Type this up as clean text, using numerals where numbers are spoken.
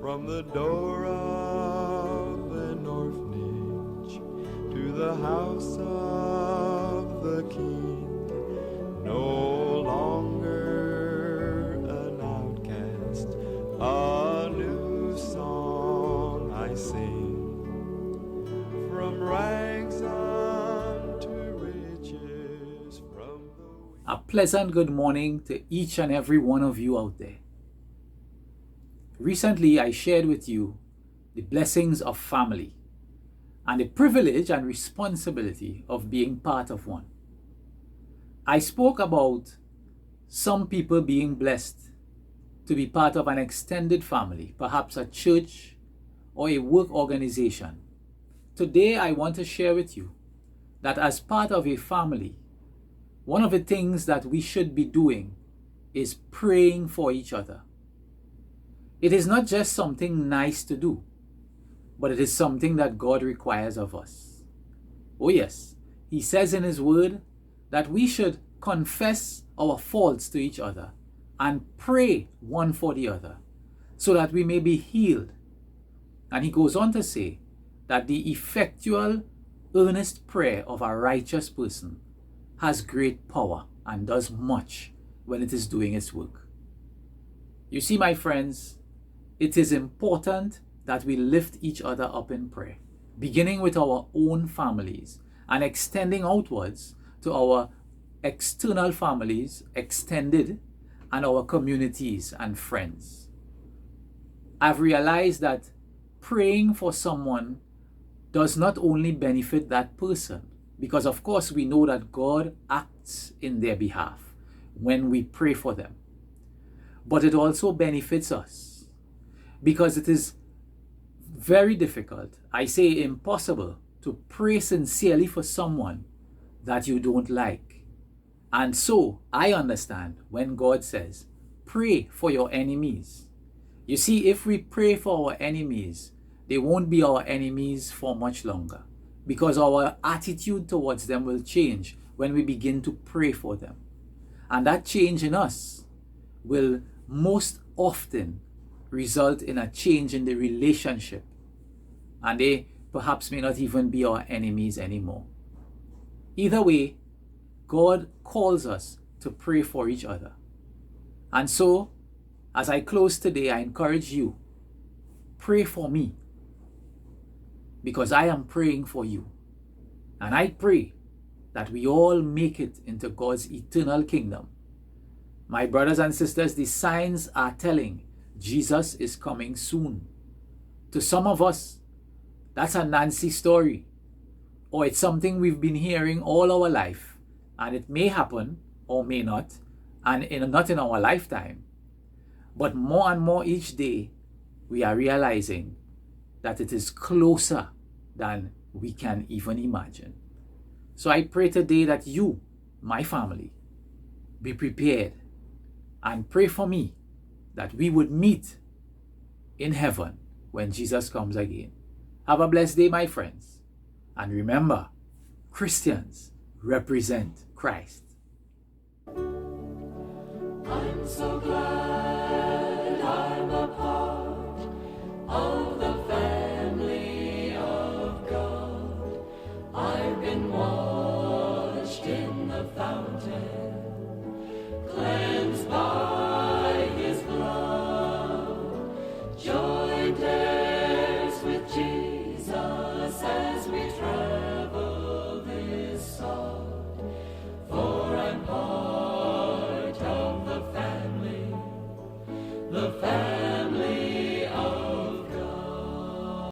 From the door of an orphanage to the house of the King, no longer an outcast, a new song I sing. From rags unto riches, from the... A pleasant good morning to each and every one of you out there. Recently, I shared with you the blessings of family and the privilege and responsibility of being part of one. I spoke about some people being blessed to be part of an extended family, perhaps a church or a work organization. Today, I want to share with you that as part of a family, one of the things that we should be doing is praying for each other. It is not just something nice to do, but it is something that God requires of us. Oh yes, He says in His Word that we should confess our faults to each other and pray one for the other so that we may be healed. And He goes on to say that the effectual, earnest prayer of a righteous person has great power and does much when it is doing its work. You see, my friends, it is important that we lift each other up in prayer, beginning with our own families and extending outwards to our external families, extended, and our communities and friends. I've realized that praying for someone does not only benefit that person, because of course we know that God acts in their behalf when we pray for them, but it also benefits us. Because it is very difficult, I say impossible, to pray sincerely for someone that you don't like. And so I understand when God says, pray for your enemies. You see, if we pray for our enemies, they won't be our enemies for much longer, because our attitude towards them will change when we begin to pray for them. And that change in us will most often result in a change in the relationship, and they perhaps may not even be our enemies anymore. Either way, God calls us to pray for each other. And so, as I close today, I encourage you, pray for me, because I am praying for you. And I pray that we all make it into God's eternal kingdom. My brothers and sisters, the signs are telling Jesus is coming soon. To some of us, that's a Nancy story, or it's something we've been hearing all our life, and it may happen or may not, and not in our lifetime. But more and more each day, we are realizing that it is closer than we can even imagine. So I pray today that you, my family, be prepared and pray for me that we would meet in heaven when Jesus comes again. Have a blessed day, my friends. And remember, Christians represent Christ. I'm so glad I'm a part of the family of God. I've been washed in the fountain, cleansed by His blood, joined heirs with Jesus as we travel this sod. For I'm part of the family